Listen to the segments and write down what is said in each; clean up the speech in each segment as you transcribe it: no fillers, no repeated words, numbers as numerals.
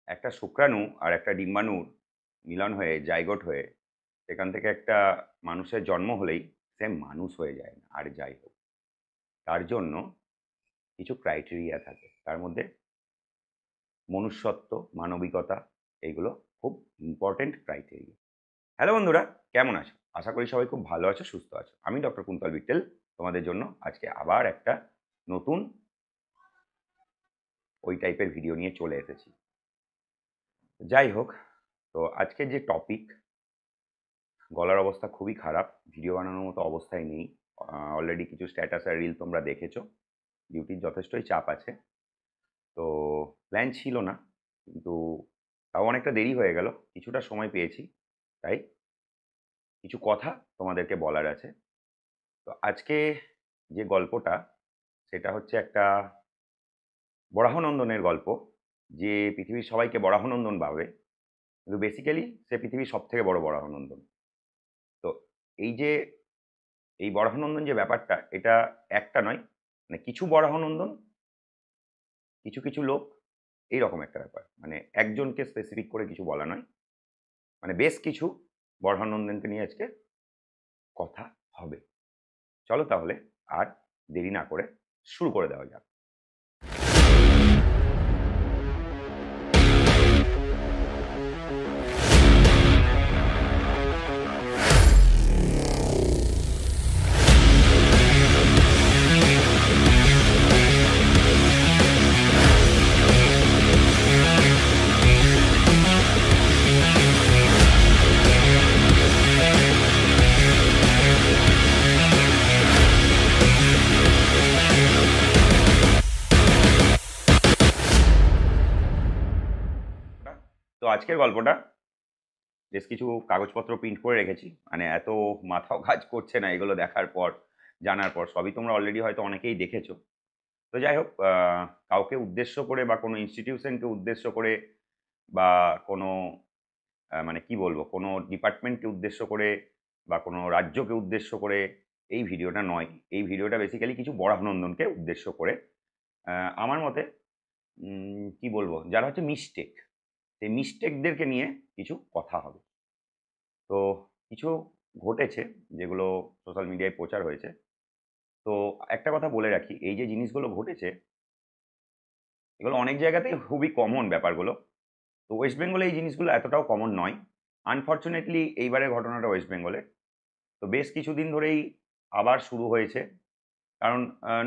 একটা শুক্রাণু আর একটা ডিম্বাণুর মিলন হয়ে জাইগোট হয়ে সেখান থেকে একটা মানুষের জন্ম হলেই সে মানুষ হয়ে যায় না। আর যাই হোক, তার জন্য কিছু ক্রাইটেরিয়া থাকে। তার মধ্যে মনুষ্যত্ব, মানবিকতা এগুলো খুব ইম্পর্টেন্ট ক্রাইটেরিয়া। হ্যালো বন্ধুরা, কেমন আছো? আশা করি সবাই খুব ভালো আছো, সুস্থ আছো। আমি ডক্টর কুন্তল বিট্টেল তোমাদের জন্য আজকে আবার একটা নতুন ওই টাইপের ভিডিও নিয়ে চলে এসেছি। যাই হোক, তো আজকের যে টপিক, গলার অবস্থা খুবই খারাপ, ভিডিও বানানোর মতো অবস্থায় নেই। অলরেডি কিছু স্ট্যাটাস আর রিল তোমরা দেখেছো। ডিউটির যথেষ্টই চাপ আছে, তো প্ল্যান ছিল না, কিন্তু তাও অনেকটা দেরি হয়ে গেল, কিছুটা সময় পেয়েছি, তাই কিছু কথা তোমাদেরকে বলার আছে। তো আজকে যে গল্পটা, সেটা হচ্ছে একটা বরাহনন্দনের গল্প, যে পৃথিবীর সবাইকে বরাহনন্দন ভাবে, কিন্তু বেসিক্যালি সে পৃথিবীর সব থেকে বড় বরাহনন্দন। তো এই যে এই বরাহনন্দন যে ব্যাপারটা, এটা একটা নয়, মানে কিছু বরাহনন্দন, কিছু কিছু লোক, এইরকম একটা ব্যাপার। মানে একজনকে স্পেসিফিক করে কিছু বলা নয়, মানে বেশ কিছু বরাহনন্দনকে নিয়ে আজকে কথা হবে। চলো তাহলে আর দেরি না করে শুরু করে দেওয়া যাক। তো আজকের গল্পটা বেশ কিছু কাগজপত্র প্রিন্ট করে রেখেছি, মানে এত মাথাও কাজ করছে না এগুলো দেখার পর, জানার পর। সবই তোমরা অলরেডি হয়তো অনেকেই দেখেছো। তো যাই হোক, কাউকে উদ্দেশ্য করে বা কোনো ইনস্টিটিউশনকে উদ্দেশ্য করে বা কোনো মানে কি বলবো, কোনো ডিপার্টমেন্টকে উদ্দেশ্য করে বা কোনো রাজ্যকে উদ্দেশ্য করে এই ভিডিওটা নয়। এই ভিডিওটা বেসিক্যালি কিছু বরাহনন্দনকে উদ্দেশ্য করে। আমার মতে কি বলবো, যারা হচ্ছে মিস্টেক, সেই মিস্টেকদেরকে নিয়ে কিছু কথা হবে। তো কিছু ঘটেছে যেগুলো সোশ্যাল মিডিয়ায় প্রচার হয়েছে। তো একটা কথা বলে রাখি, এই যে জিনিসগুলো ঘটেছে এগুলো অনেক জায়গাতেই খুবই কমন ব্যাপারগুলো। তো ওয়েস্ট বেঙ্গলে এই জিনিসগুলো এতটাও কমন নয়। আনফর্চুনেটলি এইবারের ঘটনাটা ওয়েস্ট বেঙ্গলে। তো বেশ কিছুদিন ধরেই আবার শুরু হয়েছে, কারণ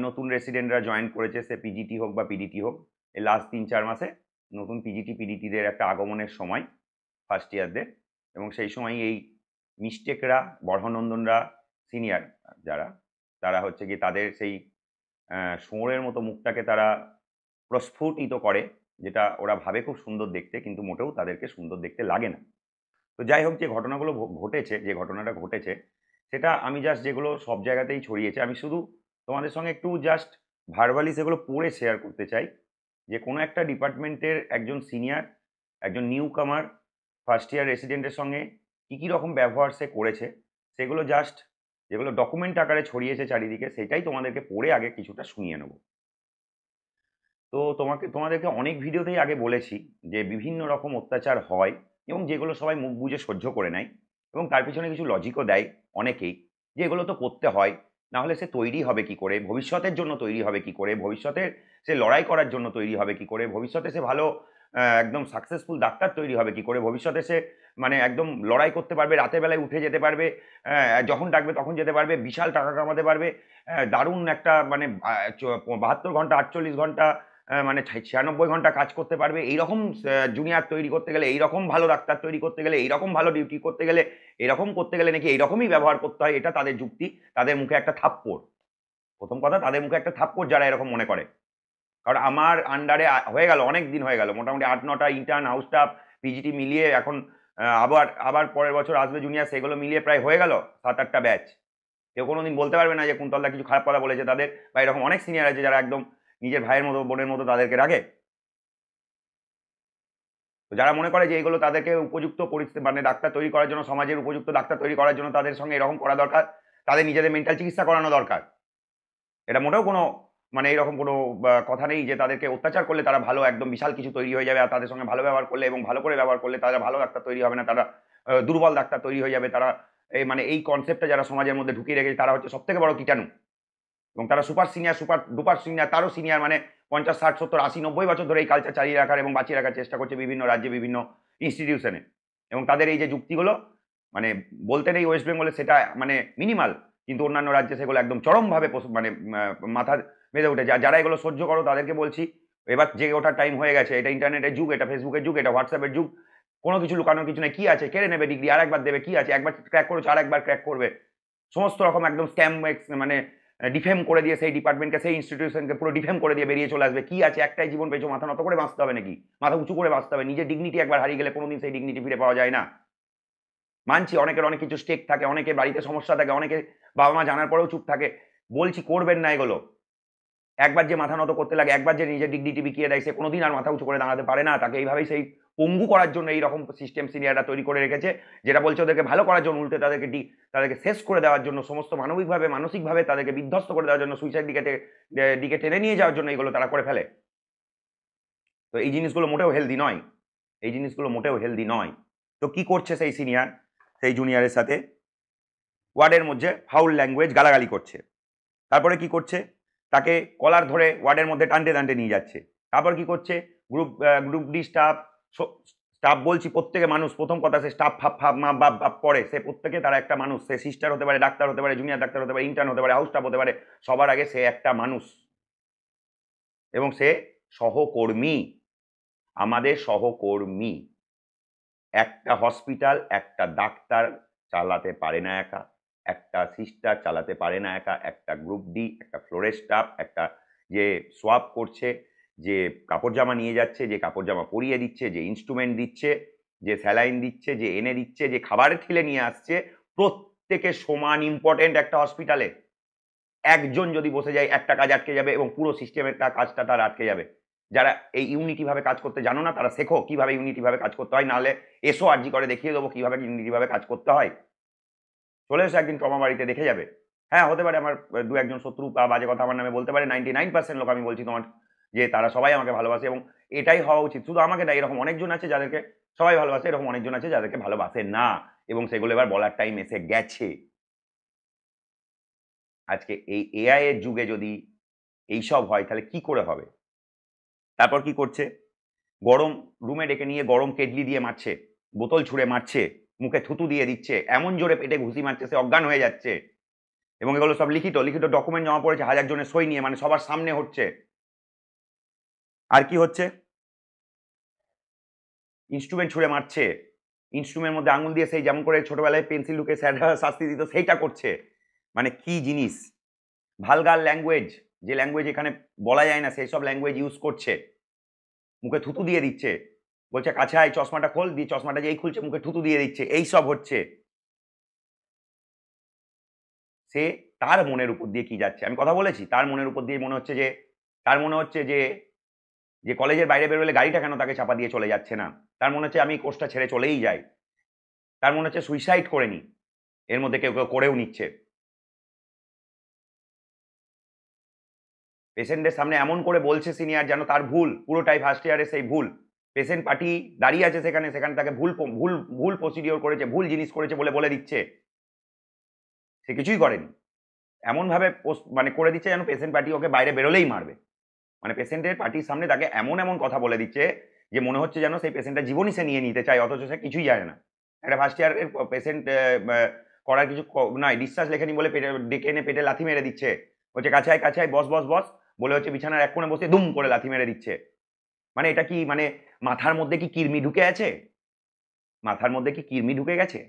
নতুন রেসিডেন্টরা জয়েন করেছে, সে পিজিটি হোক বা পিডিটি হোক। এই লাস্ট ৩-৪ মাসে নতুন পিজিটি পিডিটিদের একটা আগমনের সময়, ফার্স্ট ইয়ারদের। এবং সেই সময় এই মিস্টেকরা, বর্ধনন্দনরা, সিনিয়র যারা, তারা হচ্ছে কি তাদের সেই শুয়োরের মতো মুখটাকে তারা প্রস্ফুটিত করে, যেটা ওরা ভাবে খুব সুন্দর দেখতে, কিন্তু মোটেও তাদেরকে সুন্দর দেখতে লাগে না। তো যাই হোক, যে ঘটনাগুলো ঘটেছে, যে ঘটনাটা ঘটেছে, সেটা আমি জাস্ট, যেগুলো সব জায়গাতেই ছড়িয়েছে, আমি শুধু তোমাদের সঙ্গে একটু জাস্ট ভার্বালি সেগুলো পড়ে শেয়ার করতে চাই। যে কোনো একটা ডিপার্টমেন্টের একজন সিনিয়র, একজন নিউ কামার ফার্স্ট ইয়ার রেসিডেন্টের সঙ্গে কী কী রকম ব্যবহার সে করেছে, সেগুলো জাস্ট, যেগুলো ডকুমেন্ট আকারে ছড়িয়েছে চারিদিকে, সেটাই তোমাদেরকে পড়ে আগে কিছুটা শুনিয়ে নেব। তো তোমাদেরকে অনেক ভিডিওতেই আগে বলেছি যে বিভিন্ন রকম অত্যাচার হয়, এবং যেগুলো সবাই মুখ বুজে সহ্য করে নেয়, এবং তার পিছনে কিছু লজিকও দেয় অনেকেই, যে এগুলো তো করতে হয়, না হলে সে তৈরি হবে কি করে, ভবিষ্যতের জন্য তৈরি হবে কি করে, ভবিষ্যতে সে লড়াই করার জন্য তৈরি হবে কি করে, ভবিষ্যতে সে ভালো একদম সাকসেসফুল ডাক্তার তৈরি হবে কি করে, ভবিষ্যতে সে মানে একদম লড়াই করতে পারবে, রাতের বেলায় উঠে যেতে পারবে, যখন ডাকবে তখন যেতে পারবে, বিশাল টাকা কামাতে পারবে, দারুণ একটা মানে 72 ঘন্টা 48 ঘন্টা মানে 96 ঘন্টা কাজ করতে পারবে, এইরকম জুনিয়র তৈরি করতে গেলে, এইরকম ভালো ডাক্তার তৈরি করতে গেলে, এইরকম ভালো ডিউটি করতে গেলে, এরকম করতে গেলে নাকি এইরকমই ব্যবহার করতে হয়। এটা তাদের যুক্তি, তাদের মুখে একটা থাপ্পড়। প্রথম কথা, তাদের মুখে একটা থাপ্পড় যারা এরকম মনে করে। কারণ আমার আন্ডারে হয়ে গেল, অনেক দিন হয়ে গেল, মোটামুটি 8-9টা ইন্টার্ন, হাউস স্টাফ, পিজিটি মিলিয়ে এখন আবার আবার পরের বছর আসবে জুনিয়র, সেগুলো মিলিয়ে প্রায় হয়ে গেল 7-8টা ব্যাচ। কেউ কোনোদিন বলতে পারবে না যে কুন্তলদা কিছু খারাপ কথা বলেছে তাদের, বা এরকম অনেক সিনিয়র আছে যারা একদম নিজের ভাইয়ের মতো, বোনের মতো তাদেরকে রাখে। তো যারা মনে করে যে এগুলো তাদেরকে উপযুক্ত পরিস্থিতি, মানে ডাক্তার তৈরি করার জন্য, সমাজের উপযুক্ত ডাক্তার তৈরি করার জন্য তাদের সঙ্গে এরকম করা দরকার, তাদের নিজেদের মেন্টাল চিকিৎসা করানো দরকার, এটা মোটেও কোনো মানে এরকম কোনো কথা নেই যে তাদেরকে অত্যাচার করলে তারা ভালো একদম বিশাল কিছু তৈরি হয়ে যাবে, আর তাদের সঙ্গে ভালো ব্যবহার করলে এবং ভালো করে ব্যবহার করলে তারা ভালো ডাক্তার তৈরি হবে না, তারা দুর্বল ডাক্তার তৈরি হয়ে যাবে। তারা মানে এই কনসেপ্টটা যারা সমাজের মধ্যে ঢুকিয়ে রেখেছে তারা হচ্ছে সব থেকে বড় কীটাণু, এবং তারা super senior, super duper senior, তারও সিনিয়র, মানে 50, 60, 70, 80, 90 বছর ধরে এই কালচার চালিয়ে রাখার এবং বাঁচিয়ে রাখার চেষ্টা করছে বিভিন্ন রাজ্যে বিভিন্ন ইনস্টিটিউশনে। এবং তাদের এই যে যুক্তিগুলো মানে বলতে নেই ওয়েস্ট বেঙ্গলে সেটা মানে মিনিমাল, কিন্তু অন্যান্য রাজ্যে সেগুলো একদম চরমভাবে মানে মাথা বেঁধে উঠেছে। আর যারা এগুলো সহ্য করো তাদেরকে বলছি, এবার জেগে ওঠার টাইম হয়ে গেছে। এটা ইন্টারনেটের যুগ, এটা ফেসবুকের যুগ, এটা হোয়াটসঅ্যাপের যুগ। কোনো কিছু লুকানোর কিছু নেই। কি আছে, কেড়ে নেবে ডিগ্রি, আর একবার দেবে, কি আছে, একবার ক্র্যাক করেছো আর একবার ক্র্যাক করবে। সমস্ত রকম একদম স্ক্যাম মানে ডিফেম করে দিয়ে সেই ডিপার্টমেন্টকে, সেই ইনস্টিটিউশনকে পুরো ডিফেম করে দিয়ে বেরিয়ে চলে আসবে। কি আছে, একটাই জীবন পেয়েছো, মাথা নত করে বাঁচতে হবে নাকি? মাথা উঁচু করে বাঁচতে হবে। নিজের ডিগনিটি একবার হারিয়ে গেলে কোনোদিন সেই ডিগনিটি ফিরে পাওয়া যায় না। মানছি অনেকের অনেক কিছু স্টেক থাকে, অনেকে বাড়িতে সমস্যা থাকে, অনেকে বাবা মা জানার পরেও চুপ থাকে। বলছি করবেন না এগুলো। একবার যে মাথা নত করতে লাগে, একবার যে নিজের ডিগনিটি বিকিয়ে দেয়, সে কোনোদিন আর মাথা উঁচু করে দাঁড়াতে পারে না। তাকে এইভাবেই সেই পঙ্গু করার জন্য এইরকম সিস্টেম সিনিয়ররা তৈরি করে রেখেছে, যেটা বলছে ওদেরকে ভালো করার জন্য, উল্টে তাদেরকে শেষ করে দেওয়ার জন্য, সমস্ত মানবিকভাবে মানসিকভাবে তাদেরকে বিধ্বস্ত করে দেওয়ার জন্য, সুইসাইড দিকে টেনে নিয়ে যাওয়ার জন্য এগুলো তারা করে ফেলে। তো এই জিনিসগুলো মোটেও হেলদি নয়, এই জিনিসগুলো মোটেও হেলদি নয়। তো কি করছে সেই সিনিয়র সেই জুনিয়রের সাথে? ওয়ার্ডের মধ্যে ফাউল ল্যাঙ্গুয়েজ, গালাগালি করছে। তারপরে কি করছে, তাকে কলার ধরে ওয়ার্ডের মধ্যে টানতে টানতে নিয়ে যাচ্ছে। তারপর কি করছে, গ্রুপ ডি স্টাফ বলছি প্রত্যেকে মানুষ। প্রথম কথা, সে স্টাফ ফাপ ফাপ মা বাপ বাপ পড়ে, সে প্রত্যেকে তারা একটা মানুষ। সে সিস্টার হতে পারে, ডাক্তার হতে পারে, জুনিয়র ডাক্তার হতে পারে, ইন্টার্ন হতে পারে, হাউস স্টাফ হতে পারে, সবার আগে সে একটা মানুষ এবং সে সহকর্মী, আমাদের সহকর্মী। একটা হসপিটাল একটা ডাক্তার চালাতে পারে না একা, একটা সিস্টার চালাতে পারে না একা, একটা গ্রুপ ডি, একটা ফ্লোরের স্টাফ, একটা যে সোয়াপ করছে, যে কাপড় জামা নিয়ে যাচ্ছে, যে কাপড় জামা পরিয়ে দিচ্ছে, যে ইনস্ট্রুমেন্ট দিচ্ছে, যে স্যালাইন দিচ্ছে, যে এনে দিচ্ছে, যে খাবার ঠেলে নিয়ে আসছে, প্রত্যেকে সমান ইম্পর্টেন্ট একটা হসপিটালে। একজন যদি বসে যায় একটা কাজ আটকে যাবে এবং পুরো সিস্টেমের কাজটা তার আটকে যাবে। যারা এই ইউনিটি ভাবে কাজ করতে জানো না, তারা শেখো কিভাবে ইউনিটি ভাবে কাজ করতে হয়, নাহলে এসো আরজি করে দেখিয়ে দেবো কিভাবে ইউনিটি ভাবে কাজ করতে হয়। চলে এসো একদিন ট্রমা বাড়িতে, দেখে যাবে। হ্যাঁ, হতে পারে আমার দু একজন শত্রু বা বাজে কথা আমার নামে বলতে পারে, 99% লোক আমি বলছি তোমার যে তারা সবাই আমাকে ভালোবাসে, এবং এটাই হওয়া উচিত। শুধু আমাকে না, এরকম অনেকজন আছে যাদেরকে সবাই ভালোবাসে, এরকম অনেকজন আছে যাদেরকে ভালোবাসে না, এবং সেগুলো এবার বলার টাইম এসে গেছে। আজকে এই এআই এর যুগে যদি এইসব হয় তাহলে কি করে হবে? তারপর কি করছে, গরম রুমে ডেকে নিয়ে গরম কেটলি দিয়ে মারছে, বোতল ছুঁড়ে মারছে, মুখে থুতু দিয়ে দিচ্ছে, এমন জোরে পেটে ঘুষি মারছে সে অজ্ঞান হয়ে যাচ্ছে। এবং এগুলো সব লিখিত লিখিত ডকুমেন্ট জমা পড়েছে 1000 জনের সই নিয়ে, মানে সবার সামনে হচ্ছে। আর কি হচ্ছে, ইনস্ট্রুমেন্ট ছুঁড়ে মারছে, ইনস্ট্রুমেন্টের মধ্যে আঙুল দিয়ে সেই যেমন করে ছোটবেলায় পেন্সিল ঢুকে স্যাররা শাস্তি দিত সেইটা করছে। মানে কি জিনিস, ভালগার ল্যাঙ্গুয়েজ, যে ল্যাঙ্গুয়েজ এখানে বলা যায় না সেই সব ল্যাঙ্গুয়েজ ইউজ করছে, মুখে থুতু দিয়ে দিচ্ছে, বলছে কাছে আয় চশমাটা খোল, দিয়ে চশমাটা যেই খুলছে মুখে থুতু দিয়ে দিচ্ছে, এই সব হচ্ছে। সে তার মনের উপর দিয়ে কি যাচ্ছে, আমি কথা বলেছি, তার মনের উপর দিয়ে মনে হচ্ছে যে, তার মনে হচ্ছে যে যে কলেজের বাইরে বেরোলে গাড়িটা কেন তাকে চাপা দিয়ে চলে যাচ্ছে না, তার মনে হচ্ছে আমি কোর্সটা ছেড়ে চলেই যাই, তার মনে হচ্ছে সুইসাইড করে নি, এর মধ্যে কেউ কেউ করেও নিচ্ছে। পেশেন্টের সামনে এমন করে বলছে সিনিয়র যেন তার ভুল পুরোটাই ফার্স্ট ইয়ারে সেই ভুল। পেশেন্ট পার্টি দাঁড়িয়ে আছে সেখানে, সেখানে তাকে ভুল ভুল ভুল প্রসিডিওর করেছে, ভুল জিনিস করেছে বলে বলে দিচ্ছে, সে কিছুই করেনি। এমনভাবে মানে করে দিচ্ছে যেন পেশেন্ট পার্টি ওকে বাইরে বেরোলেই মারবে। মানে পেশেন্টের পার্টির সামনে তাকে এমন এমন কথা বলে দিচ্ছে যে মনে হচ্ছে যেন সেই পেশেন্টের জীবনই সে নিয়ে নিতে চায়, অথচ সে কিছুই জানে না। একটা ফার্স্ট ইয়ারের পেশেন্ট করার কিছু নয়, ডিসচার্জ লেখেনি বলে ডেকে এনে পেটে লাথি মেরে দিচ্ছে, হচ্ছে কাছে আয় বস বস বস বলে হচ্ছে বিছানার এক কোণে বসে দুম করে লাথি মেরে দিচ্ছে। মানে এটা কি, মানে মাথার মধ্যে কি কৃমি ঢুকে আছে, মাথার মধ্যে কি কৃমি ঢুকে গেছে?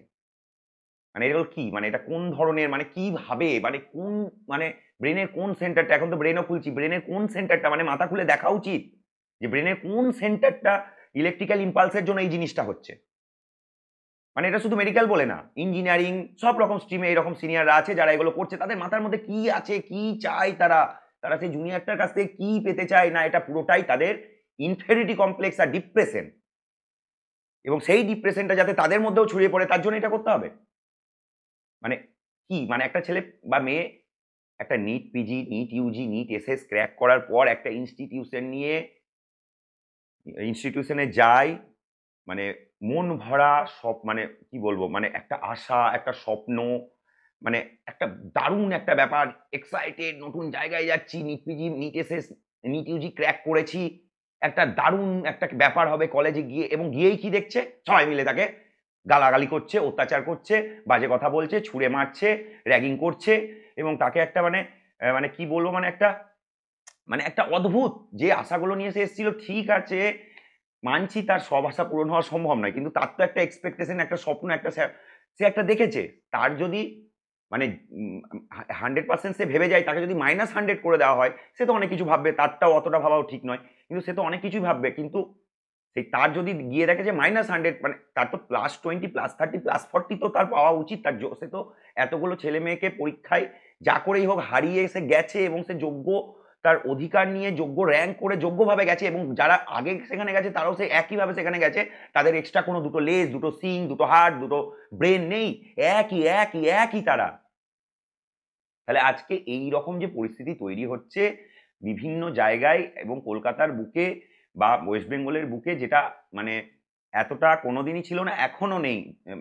মানে এগুলো কি, মানে এটা কোন ধরনের, মানে কিভাবে, মানে কোন, মানে ব্রেনের কোন সেন্টারটা, এখন তো ব্রেনও খুলছি, ব্রেনের কোন সেন্টারটা, মানে মাথা খুলে দেখা উচিত যে ব্রেনের কোন সেন্টারটা ইলেকট্রিক্যাল ইম্পালসের জন্য এই জিনিসটা হচ্ছে। মানে এটা শুধু মেডিকেল বলে না, ইঞ্জিনিয়ারিং সব রকম স্ট্রিমে এরকম সিনিয়ররা আছে যারা এগুলো করছে। তাদের মাথার মধ্যে কি আছে, কি চায় তারা, তারা সেই জুনিয়রটার কাছ থেকে কি পেতে চায় না, এটা পুরোটাই তাদের ইনফেরিটি কমপ্লেক্স আর ডিপ্রেশন, এবং সেই ডিপ্রেশনটা যাতে তাদের মধ্যেও ছড়িয়ে পড়ে তার জন্য এটা করতে হবে। মানে কি, মানে একটা ছেলে বা মেয়ে একটা NEET PG, NEET UG, NEET SS crack করার পর একটা ইনস্টিটিউশনে যাই, মানে মন ভরা সব, মানে কি বলবো, মানে একটা আশা, একটা স্বপ্ন, মানে একটা দারুণ একটা ব্যাপার, এক্সাইটেড, নতুন জায়গায় যাচ্ছি, NEET PG, NEET SS, NEET UG crack করেছি, একটা দারুণ একটা ব্যাপার হবে কলেজে গিয়ে। এবং গিয়েই কি দেখছে, সবাই মিলে তাকে গালাগালি করছে, অত্যাচার করছে, বাজে কথা বলছে, ছুঁড়ে মারছে, র্যাগিং করছে, এবং তাকে একটা মানে কি বলবো, মানে একটা অদ্ভুত, যে আশাগুলো নিয়ে সে এসেছিল, ঠিক আছে মানছি তার সব আশা পূরণ হওয়া সম্ভব নয়, কিন্তু তার তো একটা এক্সপেকটেশন, একটা স্বপ্ন, একটা সে একটা দেখেছে। তার যদি মানে 100% সে ভেবে যায়, তাকে যদি -100 করে দেওয়া হয়, সে তো অনেক কিছু ভাববে, তারটাও অতটা ভাবাও ঠিক নয়, কিন্তু সে তো অনেক কিছুই ভাববে। কিন্তু সেই তার যদি গিয়ে দেখে যে -100, মানে তার তো +20, +30, +40 তো তার পাওয়া উচিত। তার সে তো এতগুলো ছেলে মেয়েকে পরীক্ষায় যা করেই হোক হারিয়ে এসে গেছে, এবং সে যোগ্য, তার অধিকার নিয়ে যোগ্য র্যাঙ্ক করে যোগ্যভাবে গেছে, এবং যারা আগে সেখানে গেছে তারাও সে একইভাবে সেখানে গেছে। তাদের এক্সট্রা কোনো দুটো লেজ, দুটো সিং, দুটো হার্ট, দুটো ব্রেন নেই, একই একই একই তারা। তাহলে আজকে এই রকম যে পরিস্থিতি তৈরি হচ্ছে বিভিন্ন জায়গায়, এবং কলকাতার বুকে বা ওয়েস্ট বেঙ্গলের বুকে, যেটা মানে এতটা কোনোদিনই ছিল না, এখনো নেই।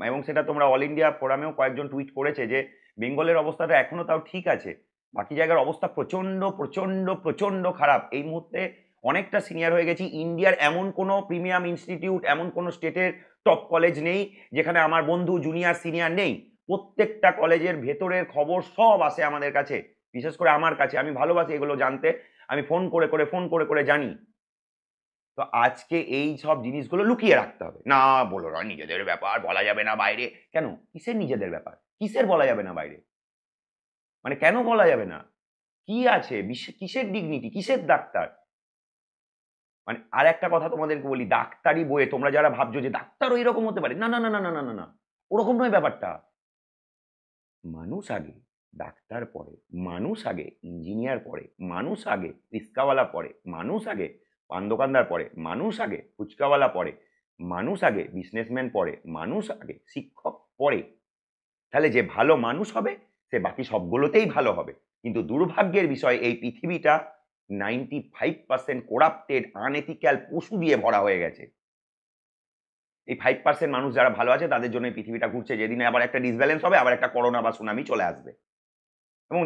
এবং সেটা তোমরা অল ইন্ডিয়া ফোরামেও কয়েকজন টুইট করেছে যে বেঙ্গলের অবস্থাটা এখনো তাও ঠিক আছে, বাকি জায়গার অবস্থা প্রচন্ড প্রচন্ড প্রচন্ড খারাপ। এই মুহূর্তে অনেকটা সিনিয়র হয়ে গেছি। ইন্ডিয়ার এমন কোনো প্রিমিয়াম ইনস্টিটিউট, এমন কোনো স্টেটের টপ কলেজ নেই যেখানে আমার বন্ধু জুনিয়র সিনিয়র নেই। প্রত্যেকটা কলেজের ভেতরের খবর সব আসে আমাদের কাছে, বিশেষ করে আমার কাছে। আমি ভালোবাসি এগুলো জানতে, আমি ফোন করে করে জানি। তো আজকে এই সব জিনিসগুলো লুকিয়ে রাখতে হবে না, বলো না নিজেদের ব্যাপার বলা যাবে না বাইরে। কেন, কিসের নিজেদের ব্যাপার, কিসের বলা যাবে না বাইরে, মানে কেন বলা যাবে না? কি আছে, কিসের ডিগনিটি, কিসের ডাক্তার? মানে আর একটা কথা তোমাদেরকে বলি, ডাক্তারি বইয়ে তোমরা যারা ভাবছো যে ডাক্তার ওই রকম হতে পারে, না না না না না না না না, ওরকম নয় ব্যাপারটা। মানুষ আগে, ডাক্তার পরে, মানুষ আগে, ইঞ্জিনিয়ার পরে, মানুষ আগে, রিক্সাওয়ালা পরে, মানুষ আগে, পান দোকানদার পরে, মানুষ আগে, ফুচকাওয়ালা পরে, মানুষ আগে, বিজনেসম্যান পরে, মানুষ আগে, শিক্ষক পরে। তাহলে যে ভালো মানুষ হবে সে বাকি সবগুলোতেই ভালো হবে। কিন্তু দুর্ভাগ্যের বিষয়, এই পৃথিবীটা 95% করাপ্টেড, আনএথিক্যাল পশু দিয়ে ভরা হয়ে গেছে। এই 5% মানুষ যারা ভালো আছে তাদের জন্য এই পৃথিবীটা ঘুরছে। যেদিনে আবার একটা ডিসব্যালেন্স হবে, আবার একটা করোনা বা সুনামি চলে আসবে, এবং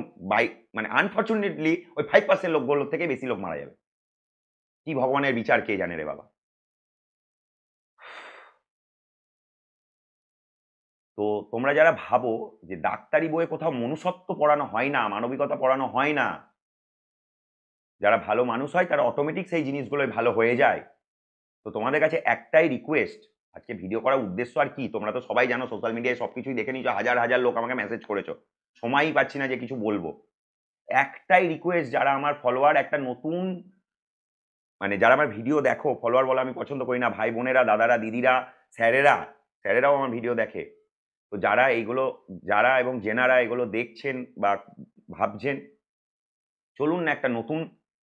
মানে আনফর্চুনেটলি ওই 5% লোকগুলোর থেকে বেশি লোক মারা যাবে। কি ভগবানের বিচার কে জানে রে বাবা। তো তোমরা যারা ভাবো যে ডাক্তারি বইয়ে কোথাও মনুষ্যত্ব পড়ানো হয় না, মানবিকতা পড়ানো হয় না, যারা ভালো মানুষ হয় তারা অটোমেটিক সেই জিনিসগুলোই ভালো হয়ে যায়। তো তোমাদের কাছে একটাই রিকোয়েস্ট, আজকে ভিডিও করার উদ্দেশ্য আর কি, তোমরা তো সবাই জানো, সোশ্যাল মিডিয়ায় সবকিছুই দেখে নিয়েছো, হাজার হাজার লোক আমাকে মেসেজ করেছো, সময়ই পাচ্ছি না যে কিছু বলবো। একটাই রিকোয়েস্ট, যারা আমার ফলোয়ার, একটা নতুন, মানে যারা আমার ভিডিও দেখো, ফলোয়ার বলা আমি পছন্দ করি না, ভাই বোনেরা, দাদারা, দিদিরা, স্যারেরাও আমার ভিডিও দেখে। তো যারা এইগুলো, যারা এবং জেনারা এগুলো দেখছেন বা ভাবছেন, চলুন না একটা নতুন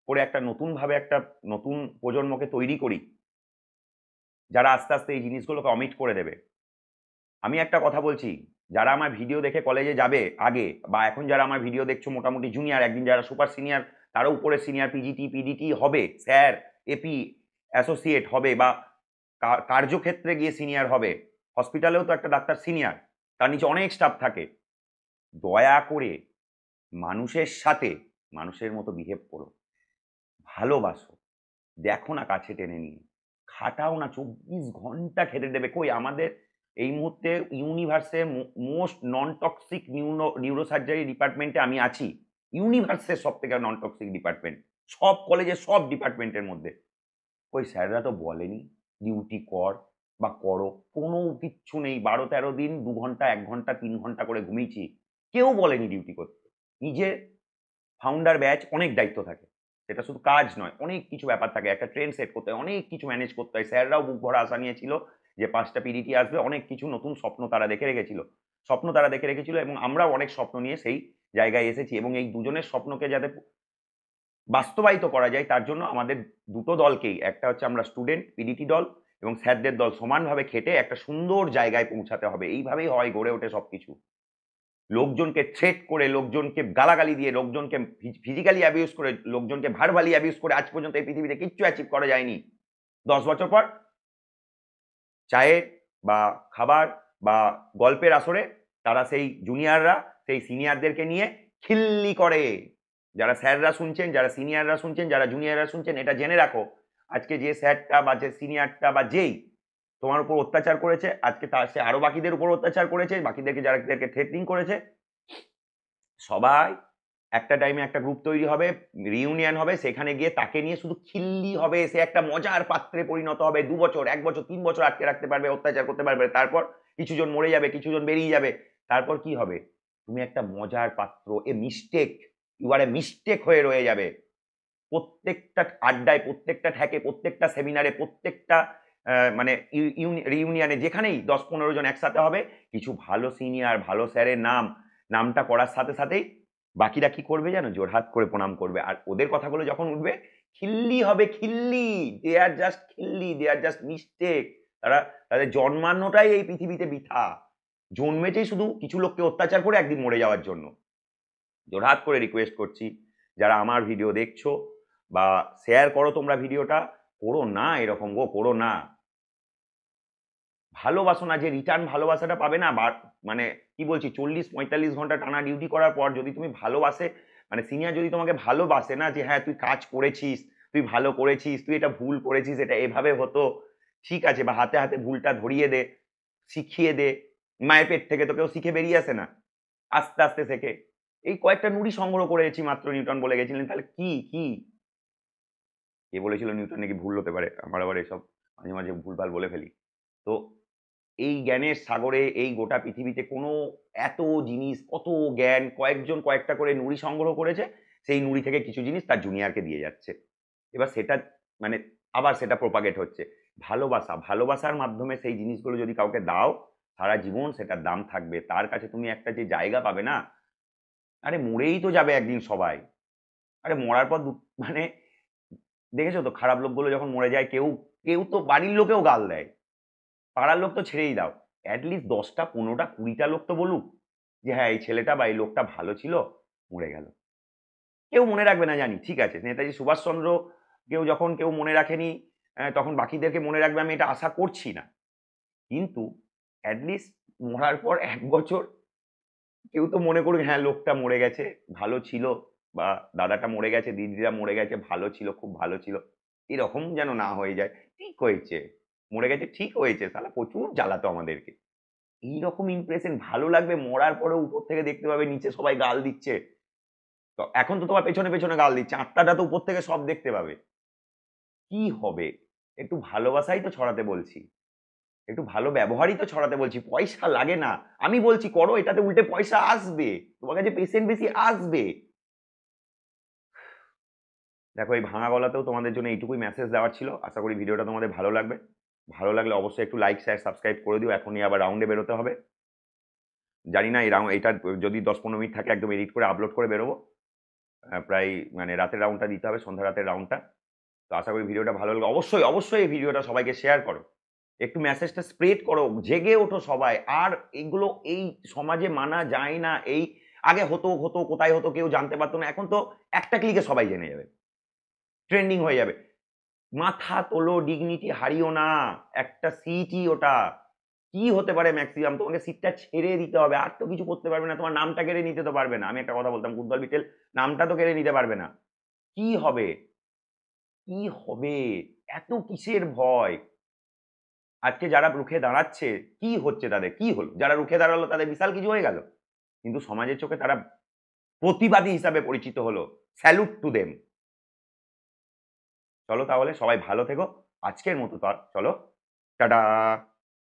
করে, একটা নতুনভাবে একটা নতুন প্রজন্মকে তৈরি করি, যারা আস্তে আস্তে এই জিনিসগুলোকে অমিট করে দেবে। আমি একটা কথা বলছি, যারা আমার ভিডিও দেখে কলেজে যাবে আগে, বা এখন যারা আমার ভিডিও দেখছো মোটামুটি জুনিয়র, একদিন যারা সুপার সিনিয়র, তারও উপরে সিনিয়র, পিডিটি হবে, স্যার, এপি, অ্যাসোসিয়েট হবে, বা কার্যক্ষেত্রে গিয়ে সিনিয়র হবে। হসপিটালেও তো একটা ডাক্তার সিনিয়র, তার নিচে অনেক স্টাফ থাকে। দয়া করে মানুষের সাথে মানুষের মতো বিহেভ করো, ভালোবাসো, দেখো না কাছে টেনে নিয়ে, খাটাও না, 24 ঘন্টা খেতে দেবে। কই আমাদের এই মুহূর্তে ইউনিভার্সের মোস্ট নন টক্সিক নিউরোসার্জারি ডিপার্টমেন্টে আমি আছি, ইউনিভার্সের সব থেকে নন টক্সিক ডিপার্টমেন্ট, সব কলেজের সব ডিপার্টমেন্টের মধ্যে। ওই স্যাররা তো বলেনি ডিউটি কর বা করো, কোনো কিচ্ছু নেই। 12-13 দিন 2 ঘন্টা, 1 ঘন্টা, 3 ঘন্টা করে ঘুমিয়েছি, কেউ বলেনি ডিউটি করতে। নিজে ফাউন্ডার ব্যাচ, অনেক দায়িত্ব থাকে, সেটা শুধু কাজ নয়, অনেক কিছু ব্যাপার থাকে, একটা ট্রেন সেট করতে হয়, অনেক কিছু ম্যানেজ করতে হয়। স্যাররাও বুক ভরা আশা নিয়েছিল যে 5টা পিডিটি আসবে, অনেক কিছু নতুন স্বপ্ন তারা দেখে রেখেছিল, এবং আমরাও অনেক স্বপ্ন নিয়ে সেই জায়গায় এসেছি। এবং এই দুজনের স্বপ্নকে যাতে বাস্তবায়িত করা যায়, তার জন্য আমাদের দুটো দলকেই, একটা হচ্ছে আমরা স্টুডেন্ট পিডিটি দল এবং স্যারদের দল, সমানভাবে খেটে একটা সুন্দর জায়গায় পৌঁছাতে হবে। এইভাবেই হয়, গড়ে ওঠে সবকিছু। লোকজনকে থ্রেট করে, লোকজনকে গালাগালি দিয়ে, লোকজনকে ফিজিক্যালি অ্যাবিউজ করে, লোকজনকে ভার্বালি অ্যাবিউজ করে আজ পর্যন্ত এই পৃথিবীতে কিচ্ছু অ্যাচিভ করা যায়নি। 10 বছর পর চায়ের বা খাবার বা গল্পের আসরে তারা সেই জুনিয়ররা সেই সিনিয়রদেরকে নিয়ে খিল্লি করে। যারা স্যাররা শুনছেন, যারা সিনিয়ররা শুনছেন, যারা জুনিয়ররা শুনছেন, এটা জেনে রাখো, আজকে যে স্যারটা বা যে সিনিয়রটা বা যেই তোমার উপর অত্যাচার করেছে, আজকে তার সে আরো বাকিদের উপর অত্যাচার করেছে, বাকিদেরকে যাদেরকে থ্রেটনিং করেছে, সবাই একটা টাইমে একটা গ্রুপ তৈরি হবে, রিউনিয়ন হবে, সেখানে গিয়ে তাকে নিয়ে শুধু খিল্লি হবে। সে একটা মজার পাত্রে পরিণত হবে। 2 বছর, 1 বছর, 3 বছর আটকে রাখতে পারবে, অত্যাচার করতে পারবে। তারপর কিছুজন মরে যাবে, কিছুজন বেরিয়ে যাবে। তারপর কি হবে? তুমি একটা মজার পাত্র, a mistake, you are a mistake হয়ে রয়ে যাবে। প্রত্যেকটা আড্ডায়, প্রত্যেকটা ঠ্যাকে, প্রত্যেকটা সেমিনারে, প্রত্যেকটা মানে রিউনিয়নে, যেখানেই 10-15 জন একসাথে হবে, কিছু ভালো সিনিয়র, ভালো স্যারের নামটা করার সাথে সাথেই বাকিরা কি করবে জানো? জোড়হাত করে প্রণাম করবে। আর ওদের কথাগুলো যখন উঠবে, খিল্লি হবে, খিল্লি। দে আর জাস্ট খিল্লি, দে আর জাস্ট মিস্টেক। তাদের জন্মানোটাই এই পৃথিবীতে বৃথা। জন্মেছেই শুধু কিছু লোককে অত্যাচার করে একদিন মরে যাওয়ার জন্য। জোড়হাত করে রিকোয়েস্ট করছি, যারা আমার ভিডিও দেখছো বা শেয়ার করো, তোমরা ভিডিওটা করো না এরকম গো, করো না। ভালোবাসো না, যে রিটার্ন ভালোবাসাটা পাবে না, মানে কি বলছি, 40-45 ঘন্টা টানা ডিউটি করার পর যদি তুমি ভালোবাসে, মানে সিনিয়র যদি তোমাকে ভালোবাসে না, যে হ্যাঁ তুই কাজ করেছিস, তুই ভালো করেছিস, তুই এটা ভুল করেছিস, এটা এভাবে হতো, ঠিক আছে, বা হাতে হাতে ভুলটা ধরিয়ে দে, শিখিয়ে দে। মায়ের পেট থেকে তো কেউ শিখে বেরিয়ে আসে না, আস্তে আস্তে শেখে। এই কয়েকটা নুড়ি সংগ্রহ করেছি মাত্র, নিউটন বলে গেছিলেন, তাহলে কি কি কে বলেছিল নিউটন নাকি ভুল হতে পারে? আমার আবার এসব মাঝে মাঝে ভুলভাল বলে ফেলি। তো এই জ্ঞানের সাগরে, এই গোটা পৃথিবীতে কোনো এত জিনিস, কত জ্ঞান, কয়েকজন কয়েকটা করে নুড়ি সংগ্রহ করেছে, সেই নুড়ি থেকে কিছু জিনিস তার জুনিয়রকে দিয়ে যাচ্ছে। এবার সেটা মানে আবার সেটা প্রপাগেট হচ্ছে। ভালোবাসার মাধ্যমে সেই জিনিসগুলো যদি কাউকে দাও, সারা জীবন সেটার দাম থাকবে। তার কাছে তুমি একটা যে জায়গা পাবে না, আরে মরেই তো যাবে একদিন সবাই। আরে মরার পর মানে দেখেছো তো, খারাপ লোকগুলো যখন মরে যায়, কেউ কেউ তো বাড়ির লোকেও গাল দেয়, পাড়ার লোক তো ছেড়েই দাও, অ্যাটলিস্ট 10টা 15টা 20টা লোক তো বলুক যে হ্যাঁ এই ছেলেটা বা এই লোকটা ভালো ছিল, মরে গেল। কেউ মনে রাখবে না জানি, ঠিক আছে, নেতাজি সুভাষচন্দ্র কেউ যখন কেউ মনে রাখেনি, তখন বাকিদেরকে মনে রাখবে আমি এটা আশা করছি না। কিন্তু অ্যাটলিস্ট মরার পর 1 বছর কেউ তো মনে করুক হ্যাঁ লোকটা মরে গেছে, ভালো ছিল, বা দাদাটা মরে গেছে, দিদিরা মরে গেছে, ভালো ছিল, খুব ভালো ছিল, এরকম যেন না হয়ে যায়। ঠিক হয়েছে, মরে গেছে, ঠিক হয়েছে, শালা প্রচুর জ্বালাতো আমাদেরকে, এইরকম ইমপ্রেশন ভালো লাগবে। মরার পরে উপর থেকে দেখতে পাবে নিচে সবাই গাল দিচ্ছে, তো এখন তো তোমার পেছনে পেছনে গাল দিচ্ছে, আত্মাটা তো উপর থেকে সব দেখতে পাবে। কি হবে? একটু ভালোবাসাই তো ছড়াতে বলছি, একটু ভালো ব্যবহারই তো ছড়াতে বলছি, পয়সা লাগে না। আমি বলছি করো, এটাতে উল্টে পয়সা আসবে, তোমার কাছে পেশেন্ট বেশি আসবে। দেখো, এই ভাঙা গলাতেও তোমাদের জন্য এইটুকুই মেসেজ দেওয়ার ছিল। আশা করি ভিডিওটা তোমাদের ভালো লাগবে। ভালো লাগলে অবশ্যই একটু লাইক, শেয়ার, সাবস্ক্রাইব করে দিও। এখনই আবার রাউন্ডে বেরোতে হবে। জানি না এই এটা যদি 10-15 মিনিট থাকে একদম এডিট করে আপলোড করে বেরোবো। প্রায় মানে রাতের রাউন্ডটা দিতে হবে, সন্ধ্যা রাতের রাউন্ডটা। তো আশা করি ভিডিওটা ভালো লাগবে। অবশ্যই অবশ্যই এই ভিডিওটা সবাইকে শেয়ার করো, একটু মেসেজটা স্প্রেড করো, জেগে ওঠো সবাই। আর এগুলো এই সমাজে মানা যায় না। এই আগে হতো হতো কোথায় হতো কেউ জানতে পারতো না, এখন তো একটা ক্লিকে সবাই জেনে যাবে, ট্রেন্ডিং হয়ে যাবে। মাথা তোলো, ডিগনিটি হারিও না। একটা সিটই ওটা, কি হতে পারে ম্যাক্সিমাম, তোমাকে সিটটা ছেড়ে দিতে হবে, আর তো কিছু করতে পারবে না। তোমার নামটা কেড়ে নিতে তো পারবে না। আমি একটা কথা বলতাম, কুদ্দল বিটেল নামটা তো কেড়ে নিতে পারবে না। কি হবে? কি হবে? এত কিসের ভয়? আজকে যারা রুখে দাঁড়াচ্ছে, কি হচ্ছে তাদের? কি হলো? যারা রুখে দাঁড়ালো তাদের বিশাল কিছু হয়ে গেল, কিন্তু সমাজের চোখে তারা প্রতিবাদী হিসাবে পরিচিত হলো। Salute to them. চলো তাহলে সবাই ভালো থেকো, আজকের মতো চলো, টাটা।